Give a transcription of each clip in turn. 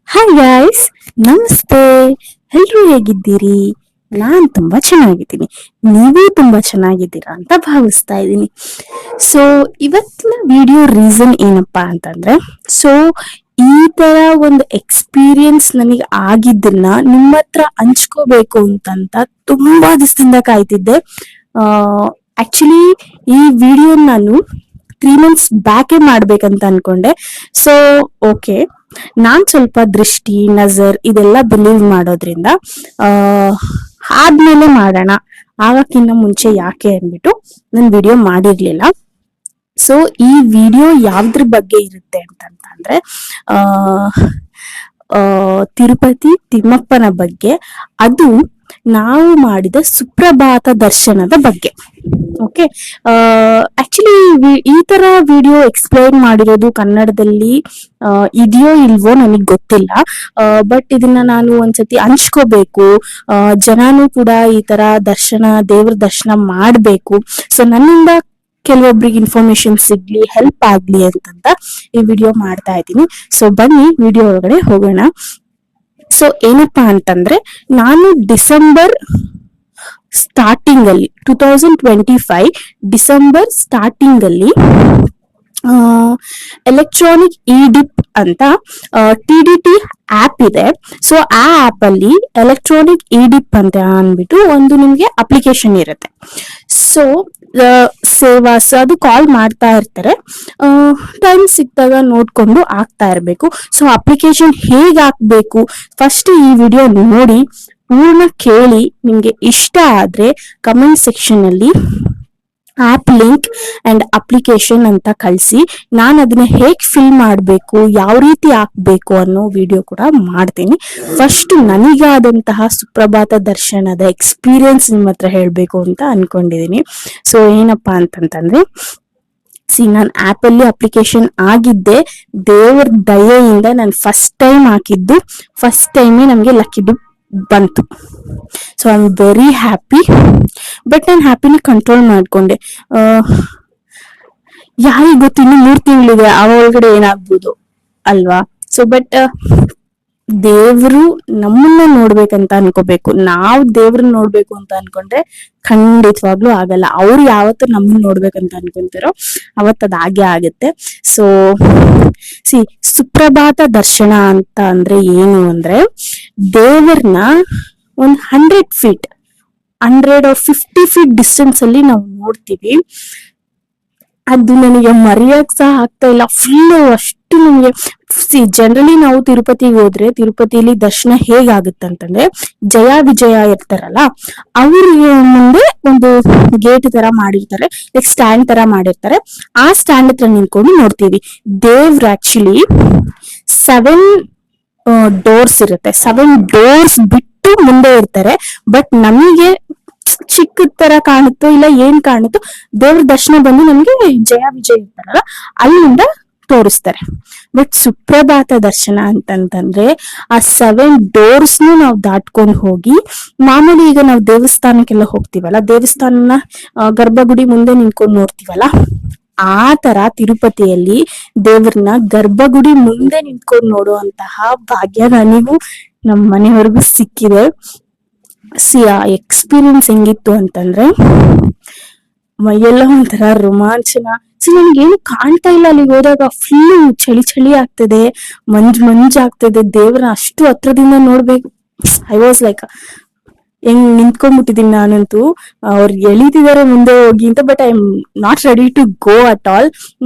Hi guys, ನಮಸ್ತೆ. ಎಲ್ರು ಹೇಗಿದ್ದೀರಿ? ನಾನ್ ತುಂಬಾ ಚೆನ್ನಾಗಿದ್ದೀನಿ. ನೀವೂ ತುಂಬಾ ಚೆನ್ನಾಗಿದ್ದೀರಾ ಅಂತ ಭಾವಿಸ್ತಾ ಇದ್ದೀನಿ. ಸೊ ಇವತ್ತಿನ ವಿಡಿಯೋ ರೀಸನ್ ಏನಪ್ಪಾ ಅಂತಂದ್ರೆ, ಸೊ ಈ ತರ ಒಂದು ಎಕ್ಸ್ಪೀರಿಯನ್ಸ್ ನನಗೆ ಆಗಿದ್ದನ್ನ ನಿಮ್ಮ ಹತ್ರ ಹಂಚ್ಕೋಬೇಕು ಅಂತಂತ ತುಂಬಾ ದಿವಸದಿಂದ ಕಾಯ್ತಿದ್ದೆ. ಆಕ್ಚುಲಿ ಈ ವಿಡಿಯೋ ನಾನು 3 months ಬ್ಯಾಕೆ ಮಾಡ್ಬೇಕಂತ ಅನ್ಕೊಂಡೆ. ಸೊ ಓಕೆ, ನಾನ್ ಸ್ವಲ್ಪ ದೃಷ್ಟಿ ನಜರ್ ಇದೆಲ್ಲ ಬಿಲೀವ್ ಮಾಡೋದ್ರಿಂದ ಆದ್ಮೇಲೆ ಮಾಡೋಣ, ಆಗಕ್ಕಿಂತ ಮುಂಚೆ ಯಾಕೆ ಅಂದ್ಬಿಟ್ಟು ನಾನು ವಿಡಿಯೋ ಮಾಡಿರ್ಲಿಲ್ಲ. ಸೊ ಈ ವಿಡಿಯೋ ಯಾವ್ದ್ರ ಬಗ್ಗೆ ಇರುತ್ತೆ ಅಂತಂದ್ರೆ ಆ ತಿರುಪತಿ ತಿಮ್ಮಪ್ಪನ ಬಗ್ಗೆ, ಅದು ನಾವು ಮಾಡಿದ ಸುಪ್ರಭಾತ ದರ್ಶನದ ಬಗ್ಗೆ. ಓಕೆ, ಆಕ್ಚುಲಿ ಈ ತರ ವಿಡಿಯೋ ಎಕ್ಸ್ಪ್ಲೈನ್ ಮಾಡಿರೋದು ಕನ್ನಡದಲ್ಲಿ ಇದೆಯೋ ಇಲ್ವೋ ನನಗ್ ಗೊತ್ತಿಲ್ಲ. ಬಟ್ ಇದನ್ನ ನಾನು ಒಂದ್ಸತಿ ಹಂಚ್ಕೋಬೇಕು, ಜನನು ಕೂಡ ಈ ತರ ದೇವ್ರ ದರ್ಶನ ಮಾಡ್ಬೇಕು. ಸೊ ನನ್ನಿಂದ ಕೆಲವೊಬ್ರಿಗೆ ಇನ್ಫಾರ್ಮೇಶನ್ ಸಿಗ್ಲಿ, ಹೆಲ್ಪ್ ಆಗ್ಲಿ ಅಂತಂತ ಈ ವಿಡಿಯೋ ಮಾಡ್ತಾ ಇದ್ದೀನಿ. ಸೊ ಬನ್ನಿ ವಿಡಿಯೋ ಒಳಗಡೆ ಹೋಗೋಣ. ಸೊ ಏನಪ್ಪಾ ಅಂತಂದ್ರೆ, ನಾನು ಡಿಸೆಂಬರ್ ಸ್ಟಾರ್ಟಿಂಗ್ ಅಲ್ಲಿ 2025 ಡಿಸೆಂಬರ್ ಸ್ಟಾರ್ಟಿಂಗ್ ಅಲ್ಲಿ ಎಲೆಕ್ಟ್ರಾನಿಕ್ ಇ ಡಿಪ್ ಅಂತ TDT ಆಪ್ ಇದೆ. ಸೊ ಆ ಆಪ್ ಅಲ್ಲಿ ಎಲೆಕ್ಟ್ರಾನಿಕ್ ಇ ಡಿಪ್ ಅಂತ ಅಂದ್ಬಿಟ್ಟು ಒಂದು ನಿಮ್ಗೆ ಅಪ್ಲಿಕೇಶನ್ ಇರುತ್ತೆ. ಸೊ ಸೇವಾಸ್ ಅದು ಕಾಲ್ ಮಾಡ್ತಾ ಇರ್ತಾರೆ, ಟೈಮ್ ಸಿಕ್ತಾಗ ನೋಡ್ಕೊಂಡು ಆಗ್ತಾ ಇರ್ಬೇಕು. ಸೊ ಅಪ್ಲಿಕೇಶನ್ ಹೇಗ್ ಹಾಕ್ಬೇಕು ಫಸ್ಟ್ ಈ ವಿಡಿಯೋ ನೋಡಿ ಪೂರ್ಣ ಕೇಳಿ. ನಿಮ್ಗೆ ಇಷ್ಟ ಆದ್ರೆ ಕಮೆಂಟ್ ಸೆಕ್ಷನ್ ಅಲ್ಲಿ ಆಪ್ ಲಿಂಕ್ ಅಂಡ್ ಅಪ್ಲಿಕೇಶನ್ ಅಂತ ಕಳಿಸಿ. ನಾನು ಅದನ್ನ ಹೇಗ್ ಫಿಲ್ ಮಾಡಬೇಕು, ಯಾವ ರೀತಿ ಹಾಕ್ಬೇಕು ಅನ್ನೋ ವಿಡಿಯೋ ಕೂಡ ಮಾಡ್ತೀನಿ. ಫಸ್ಟ್ ನನಗಾದಂತಹ ಸುಪ್ರಭಾತ ದರ್ಶನದ ಎಕ್ಸ್ಪೀರಿಯನ್ಸ್ ನಿಮ್ಮ ಹತ್ರ ಹೇಳ್ಬೇಕು ಅಂತ ಅನ್ಕೊಂಡಿದೀನಿ. ಸೊ ಏನಪ್ಪಾ ಅಂತಂತಂದ್ರೆ, ನಾನು ಆಪ್ ಅಲ್ಲಿ ಅಪ್ಲಿಕೇಶನ್ ಆಗಿದ್ದೆ. ದೇವರ ದಯೆಯಿಂದ ನಾನು ಫಸ್ಟ್ ಟೈಮ್ ಹಾಕಿದ್ದು, ಫಸ್ಟ್ ಟೈಮೇ ನಮ್ಗೆ ಲಕ್ಕಿ ಡಿಪ್ ಬಂತು. So I am very happy. But ನಾನು ಹ್ಯಾಪಿನ ಕಂಟ್ರೋಲ್ ಮಾಡ್ಕೊಂಡೆ. ಯಾರಿಗ್ ಗೊತ್ತು, ಇನ್ನು 3 ತಿಂಗಳಿದೆ, ಆ ಒಳಗಡೆ ಏನಾಗ್ಬೋದು ಅಲ್ವಾ? ಸೊ ಬಟ್ ದೇವ್ರು ನಮ್ಮನ್ನ ನೋಡ್ಬೇಕಂತ ಅನ್ಕೋಬೇಕು. ನಾವು ದೇವ್ರನ್ನ ನೋಡ್ಬೇಕು ಅಂತ ಅನ್ಕೊಂಡ್ರೆ ಖಂಡಿತವಾಗ್ಲೂ ಆಗಲ್ಲ. ಅವ್ರು ಯಾವತ್ತು ನಮ್ಮನ್ನ ನೋಡ್ಬೇಕಂತ ಅನ್ಕೊಂತಾರೋ ಅವತ್ತು ಹಾಗೆ ಆಗುತ್ತೆ. ಸೊ ಸುಪ್ರಭಾತ ದರ್ಶನ ಅಂತ ಅಂದ್ರೆ ಏನು ಅಂದ್ರೆ, ದೇವ್ರನ್ನ 100 feet 100 or 50 feet ಡಿಸ್ಟೆನ್ಸ್ ಅಲ್ಲಿ ನಾವು ನೋಡ್ತೀವಿ. ಅದು ನನಗೆ ಮರೆಯಕ್ ಸಹ ಆಗ್ತಾ ಇಲ್ಲ. ಫುಲ್ ಅಷ್ಟು ನನಗೆ ಜನರಲಿ ನಾವು ತಿರುಪತಿಗೆ ಹೋದ್ರೆ ತಿರುಪತಿಲಿ ದರ್ಶನ ಹೇಗಾಗುತ್ತಂತಂದ್ರೆ, ಜಯ ವಿಜಯ ಇರ್ತಾರಲ್ಲ, ಅವ್ರಿಗೆ ಮುಂದೆ ಒಂದು ಗೇಟ್ ತರ ಮಾಡಿರ್ತಾರೆ, ಲೈಕ್ ಸ್ಟ್ಯಾಂಡ್ ತರ ಮಾಡಿರ್ತಾರೆ. ಆ ಸ್ಟ್ಯಾಂಡ್ ಹತ್ರ ನಿಂತ್ಕೊಂಡು ನೋಡ್ತೀವಿ. ದೇವ್ರು ಆಕ್ಚುಲಿ 7 ಡೋರ್ಸ್ ಇರುತ್ತೆ. 7 ಡೋರ್ಸ್ ಬಿಟ್ಟು ಮುಂದೆ ಇರ್ತಾರೆ. ಬಟ್ ನಮಗೆ ಚಿಕ್ಕ ತರ ಕಾಣುತ್ತೋ ಇಲ್ಲ ಏನ್ ಕಾಣುತ್ತೋ, ದೇವ್ರ ದರ್ಶನ ಬಂದು ನಮ್ಗೆ ಜಯ ವಿಜಯ ಇರ್ತಾರಲ್ಲ ಅಲ್ಲಿಂದ ತೋರಿಸ್ತಾರೆ. ಬಟ್ ಸುಪ್ರಭಾತ ದರ್ಶನ ಅಂತಂತಂದ್ರೆ ಆ 7 ಡೋರ್ಸ್ನು ನಾವು ದಾಟ್ಕೊಂಡು ಹೋಗಿ, ಮಾಮೂಲಿ ಈಗ ನಾವು ದೇವಸ್ಥಾನಕ್ಕೆಲ್ಲ ಹೋಗ್ತೀವಲ್ಲ, ದೇವಸ್ಥಾನನ ಗರ್ಭಗುಡಿ ಮುಂದೆ ನಿಂತ್ಕೊಂಡು ನೋಡ್ತೀವಲ್ಲ, ಆ ತರ ತಿರುಪತಿಯಲ್ಲಿ ದೇವ್ರನ್ನ ಗರ್ಭಗುಡಿ ಮುಂದೆ ನಿಂತ್ಕೊಂಡು ನೋಡುವಂತಹ ಭಾಗ್ಯ ನನಗೂ ನಮ್ಮ ಮನೆಯವರೆಗೂ ಸಿಕ್ಕಿದೆ. ಆ ಎಕ್ಸ್ಪೀರಿಯನ್ಸ್ ಹೆಂಗಿತ್ತು ಅಂತಂದ್ರೆ, ಮೈಯೆಲ್ಲ ಒಂಥರ ರೋಮಾಂಚನ. ನನ್ಗೇನು ಕಾಣ್ತಾ ಇಲ್ಲ ಅಲ್ಲಿಗೆ ಹೋದಾಗ. ಫುಲ್ ಚಳಿ ಆಗ್ತದೆ, ಮಂಜ್ ಆಗ್ತದೆ. ದೇವ್ರ ಅಷ್ಟು ಹತ್ರದಿಂದ ನೋಡ್ಬೇಕು. ಐ ವಾಸ್ ಲೈಕ್ ಹೆಂಗ್ ನಿಂತ್ಕೊಂಡ್ಬಿಟ್ಟಿದೀನಿ ನಾನಂತೂ. ಅವ್ರು ಎಳಿತಿದ್ದಾರೆ ಮುಂದೆ ಹೋಗಿ ಅಂತ, but I am not ready to go at all.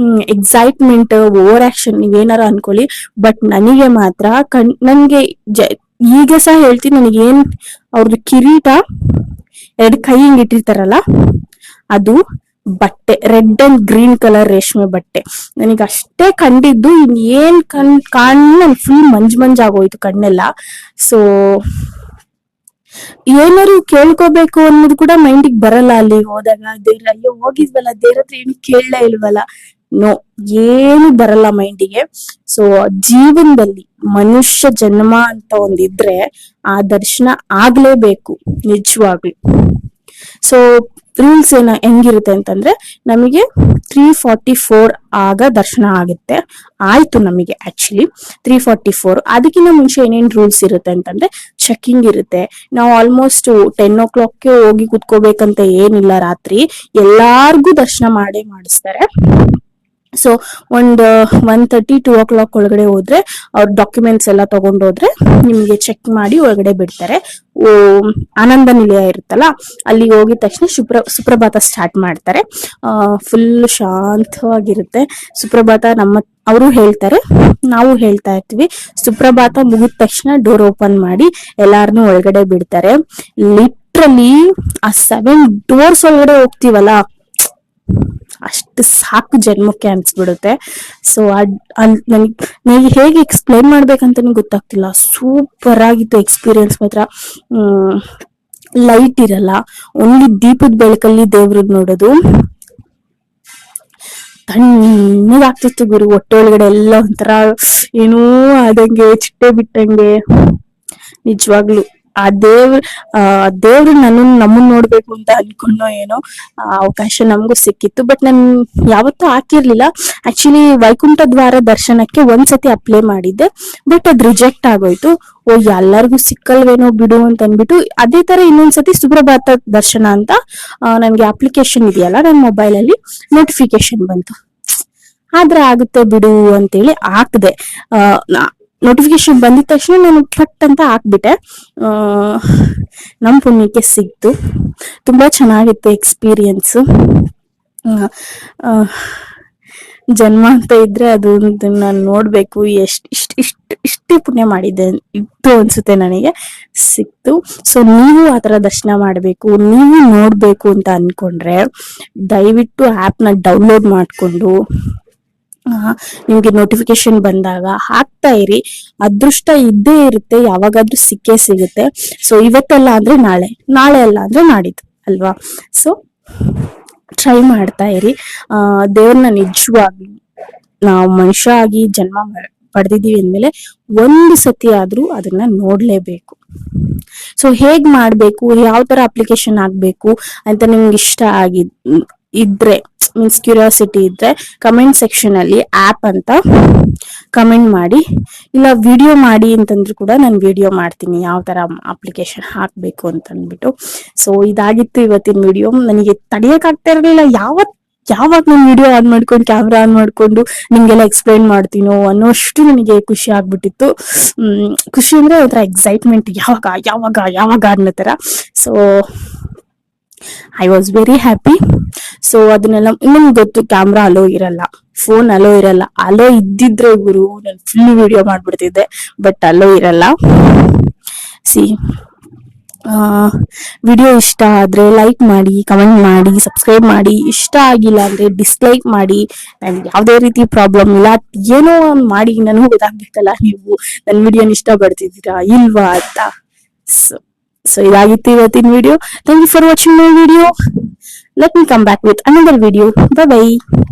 Excitement, over action ನೀವೇನಾರ ಅನ್ಕೊಳ್ಳಿ, ಬಟ್ ನನಗೆ ಮಾತ್ರ ನನ್ಗೆ ಈಗ ಸಹ ಹೇಳ್ತೀನಿ, ನನಗೇನ್ ಅವ್ರದ್ದು ಕಿರೀಟ 2 ಕೈ ಹಿಂಗ್ ಇಟ್ಟಿರ್ತಾರಲ್ಲ, ಅದು ಬಟ್ಟೆ ರೆಡ್ ಅಂಡ್ ಗ್ರೀನ್ ಕಲರ್ ರೇಷ್ಮೆ ಬಟ್ಟೆ. ನನಗೆ ಅಷ್ಟೇ ಕಂಡಿದ್ದು, ಏನ್ ನನ್ ಫುಲ್ ಮಂಜ್ ಆಗೋಯ್ತು ಕಣ್ಣೆಲ್ಲ. ಸೊ ಏನಾರು ಕೇಳ್ಕೋಬೇಕು ಅನ್ನೋದು ಕೂಡ ಮೈಂಡಿಗೆ ಬರಲ್ಲ ಅಲ್ಲಿ ಹೋದಾಗ. ದೇವ್ರ ಅಯ್ಯೋ ಹೋಗಿದ್ವಲ್ಲ, ದೇವ್ರ ಹತ್ರ ಏನು ಕೇಳಲೇ ಇಲ್ವಲ್ಲ, ನೋ, ಏನು ಬರಲ್ಲ ಮೈಂಡಿಗೆ. ಸೊ ಜೀವನದಲ್ಲಿ ಮನುಷ್ಯ ಜನ್ಮ ಅಂತ ಒಂದಿದ್ರೆ ಆ ದರ್ಶನ ಆಗ್ಲೇಬೇಕು ನಿಜವಾಗ್ಲು. ಸೊ ರೂಲ್ಸ್ ಹೆಂಗಿರುತ್ತೆ ಅಂತಂದ್ರೆ ನಮಗೆ 3:44 ಆಗ ದರ್ಶನ ಆಗುತ್ತೆ. ಆಯ್ತು ನಮಗೆ ಆಕ್ಚುಲಿ 3:44. ಅದಕ್ಕಿಂತ ಮುಂಚೆ ಏನೇನ್ ರೂಲ್ಸ್ ಇರುತ್ತೆ ಅಂತಂದ್ರೆ ಚೆಕಿಂಗ್ ಇರುತ್ತೆ. ನಾವು ಆಲ್ಮೋಸ್ಟ್ 10 o'clock ಹೋಗಿ ಕುತ್ಕೋಬೇಕಂತ ಏನಿಲ್ಲ. ರಾತ್ರಿ ಎಲ್ಲಾರ್ಗು ದರ್ಶನ ಮಾಡೇ ಮಾಡಿಸ್ತಾರೆ. ಸೊ 1:30 2 o'clock ಒಳಗಡೆ ಹೋದ್ರೆ ಅವ್ರ ಡಾಕ್ಯುಮೆಂಟ್ಸ್ ಎಲ್ಲ ತಗೊಂಡೋದ್ರೆ ನಿಮ್ಗೆ ಚೆಕ್ ಮಾಡಿ ಒಳಗಡೆ ಬಿಡ್ತಾರೆ. ಆನಂದ ನಿಲಯ ಇರುತ್ತಲ್ಲ, ಅಲ್ಲಿ ಹೋಗಿದ ತಕ್ಷಣ ಸುಪ್ರಭಾತ ಸ್ಟಾರ್ಟ್ ಮಾಡ್ತಾರೆ. ಫುಲ್ ಶಾಂತವಾಗಿರುತ್ತೆ ಸುಪ್ರಭಾತ. ಅವರು ಹೇಳ್ತಾರೆ, ನಾವು ಹೇಳ್ತಾ ಇರ್ತೀವಿ. ಸುಪ್ರಭಾತ ಮುಗಿದ ತಕ್ಷಣ ಡೋರ್ ಓಪನ್ ಮಾಡಿ ಎಲ್ಲಾರನ್ನೂ ಒಳಗಡೆ ಬಿಡ್ತಾರೆ. ಲಿಟ್ರಲಿ ಆ 7 doors ಒಳಗಡೆ ಹೋಗ್ತೀವಲ್ಲ, ಅಷ್ಟು ಸಾಕು ಜನ್ಮಕ್ಕೆ ಅನ್ಸ್ಬಿಡುತ್ತೆ. ಸೊ ನನಗೆ ಹೇಗೆ ಎಕ್ಸ್ಪ್ಲೈನ್ ಮಾಡ್ಬೇಕಂತ ಗೊತ್ತಾಗ್ತಿಲ್ಲ. ಸೂಪರ್ ಆಗಿತ್ತು ಎಕ್ಸ್ಪೀರಿಯನ್ಸ್ ಮಾತ್ರ. ಲೈಟ್ ಇರಲ್ಲ, ಓನ್ಲಿ ದೀಪದ ಬೆಳಕಲ್ಲಿ ದೇವ್ರನ್ನ ನೋಡೋದು. ತಣ್ಣಗಾಗ್ತಿತ್ತು ಗುರು. ಹೊಟ್ಟೆ ಒಳಗಡೆ ಎಲ್ಲ ಒಂಥರ ಏನೋ ಆದಂಗೆ, ಚಿಟ್ಟೆ ಬಿಟ್ಟಂಗೆ. ನಿಜವಾಗ್ಲು ಆ ದೇವ್ರು ನಮ್ಮನ್ನ ನೋಡ್ಬೇಕು ಅಂತ ಅನ್ಕೊಂಡೋ ಏನೋ ಅವಕಾಶ ನಮಗೂ ಸಿಕ್ಕಿತ್ತು. ಬಟ್ ನಾನು ಯಾವತ್ತೂ ಹಾಕಿರ್ಲಿಲ್ಲ. ಆಕ್ಚುಲಿ ವೈಕುಂಠ ದ್ವಾರ ದರ್ಶನಕ್ಕೆ ಒಂದ್ಸತಿ ಅಪ್ಲೈ ಮಾಡಿದ್ದೆ, ಬಟ್ ಅದ್ ರಿಜೆಕ್ಟ್ ಆಗೋಯ್ತು. ಎಲ್ಲರಿಗೂ ಸಿಕ್ಕಲ್ವೇನೋ ಬಿಡು ಅಂತ ಅನ್ಬಿಟ್ಟು ಅದೇ ತರ ಇನ್ನೊಂದ್ಸತಿ ಸುಪ್ರಭಾತ ದರ್ಶನ ಅಂತ ನನ್ಗೆ ಅಪ್ಲಿಕೇಶನ್ ಇದೆಯಲ್ಲ ನನ್ನ ಮೊಬೈಲ್ ಅಲ್ಲಿ ನೋಟಿಫಿಕೇಶನ್ ಬಂತು. ಆದ್ರೆ ಆಗುತ್ತೆ ಬಿಡು ಅಂತೇಳಿ ಹಾಕ್ದೆ. ನೋಟಿಫಿಕೇಶನ್ ಬಂದಿದ ತಕ್ಷಣ ನಾನು ಫಟ್ ಅಂತ ಹಾಕ್ಬಿಟ್ಟೆ. ನಮ್ ಪುಣ್ಯಕ್ಕೆ ಸಿಕ್ತು. ತುಂಬಾ ಚೆನ್ನಾಗಿತ್ತು ಎಕ್ಸ್ಪೀರಿಯನ್ಸ್. ಜನ್ಮ ಅಂತ ಇದ್ರೆ ಅದು ನಾನು ನೋಡ್ಬೇಕು. ಇಷ್ಟೇ ಪುಣ್ಯ ಮಾಡಿದ್ದೆ ಇತ್ತು ಅನ್ಸುತ್ತೆ, ನನಗೆ ಸಿಕ್ತು. ಸೊ ನೀವು ಆತರ ದರ್ಶನ ಮಾಡ್ಬೇಕು, ನೀವು ನೋಡ್ಬೇಕು ಅಂತ ಅನ್ಕೊಂಡ್ರೆ ದಯವಿಟ್ಟು ಆಪ್ ನ ಡೌನ್ಲೋಡ್ ಮಾಡ್ಕೊಂಡು ನಿಮ್ಗೆ ನೋಟಿಫಿಕೇಶನ್ ಬಂದಾಗ ಹಾಕ್ತಾ ಇರಿ. ಅದೃಷ್ಟ ಇದ್ದೇ ಇರುತ್ತೆ, ಯಾವಾಗಾದ್ರೂ ಸಿಕ್ಕೇ ಸಿಗುತ್ತೆ. ಸೊ ಇವತ್ತೆಲ್ಲ ಅಂದ್ರೆ ನಾಳೆ ಅಲ್ಲ ಅಂದ್ರೆ ನಾಡಿದ್ದು ಅಲ್ವಾ. ಸೊ ಟ್ರೈ ಮಾಡ್ತಾ ಇರಿ. ದೇವ್ರನ್ನ ನಿಜವಾಗಿ ನಾವು ಮನುಷ್ಯ ಆಗಿ ಜನ್ಮ ಪಡೆದಿದ್ದೀವಿ ಅಂದ್ಮೇಲೆ ಒಂದು ಸತಿ ಆದ್ರೂ ಅದನ್ನ ನೋಡ್ಲೇಬೇಕು. ಸೊ ಹೇಗ್ ಮಾಡ್ಬೇಕು, ಯಾವ ತರ ಅಪ್ಲಿಕೇಶನ್ ಆಗ್ಬೇಕು ಅಂತ ನಿಮ್ಗೆ ಇಷ್ಟ ಇದ್ರೆ, ಮೀನ್ಸ್ ಕ್ಯೂರಿಯಾಸಿಟಿ ಇದ್ರೆ ಕಮೆಂಟ್ ಸೆಕ್ಷನ್ ಅಲ್ಲಿ ಆಪ್ ಅಂತ ಕಮೆಂಟ್ ಮಾಡಿ, ಇಲ್ಲ ವಿಡಿಯೋ ಮಾಡಿ ಅಂತಂದ್ರು ಕೂಡ ನಾನು ವಿಡಿಯೋ ಮಾಡ್ತೀನಿ ಯಾವ ತರ ಅಪ್ಲಿಕೇಶನ್ ಹಾಕ್ಬೇಕು ಅಂತ ಅಂದ್ಬಿಟ್ಟು. ಸೊ ಇದಾಗಿತ್ತು ಇವತ್ತಿನ ವಿಡಿಯೋ. ನನಗೆ ತಡೆಯಕ್ ಆಗ್ತಾ ಇರಲಿಲ್ಲ. ಯಾವಾಗ ನಾನು ವಿಡಿಯೋ ಆನ್ ಮಾಡ್ಕೊಂಡು ಕ್ಯಾಮ್ರಾ ಆನ್ ಮಾಡ್ಕೊಂಡು ನಿಮ್ಗೆಲ್ಲ ಎಕ್ಸ್ಪ್ಲೈನ್ ಮಾಡ್ತೀನೋ ಅನ್ನೋಷ್ಟು ನನಗೆ ಖುಷಿ ಆಗ್ಬಿಟ್ಟಿತ್ತು. ಖುಷಿ ಅಂದ್ರೆ ಒಂಥರ ಎಕ್ಸೈಟ್ಮೆಂಟ್, ಯಾವಾಗ ಅನ್ನೋ ತರ. So I was very happy. So ಅದನ್ನೆಲ್ಲ ನಿಮ್ಗೆ ಗೊತ್ತು, ಕ್ಯಾಮ್ರಾ ಅಲೋ ಇರಲ್ಲ, ಫೋನ್ ಅಲೋ ಇರಲ್ಲ. ಅಲೋ ಇದ್ದಿದ್ರೆ ಗುರು ನಾನು ಫುಲ್ ವಿಡಿಯೋ ಮಾಡ್ಬಿಡ್ತಿದ್ದೆ, ಬಟ್ ಅಲೋ ಇರಲ್ಲ. ವಿಡಿಯೋ ಇಷ್ಟ ಆದ್ರೆ ಲೈಕ್ ಮಾಡಿ, ಕಮೆಂಟ್ ಮಾಡಿ, ಸಬ್ಸ್ಕ್ರೈಬ್ ಮಾಡಿ. ಇಷ್ಟ ಆಗಿಲ್ಲ ಅಂದ್ರೆ ಡಿಸ್ಲೈಕ್ ಮಾಡಿ. ನನ್ಗೆ ಯಾವುದೇ ರೀತಿ ಪ್ರಾಬ್ಲಮ್ ಇಲ್ಲ. ಏನೋ ಮಾಡಿ ನನಗೂ ಗೊತ್ತಾಗ್ಬೇಕಲ್ಲ ನೀವು ನನ್ನ ವಿಡಿಯೋನ ಇಷ್ಟ ಪಡ್ತಿದ್ದೀರಾ ಇಲ್ವಾ ಅಂತ. ಸೊ ಇದಾಗಿತ್ತು ಇವತ್ತಿನ video. Thank you for watching my video. Let me come back with another video. Bye bye.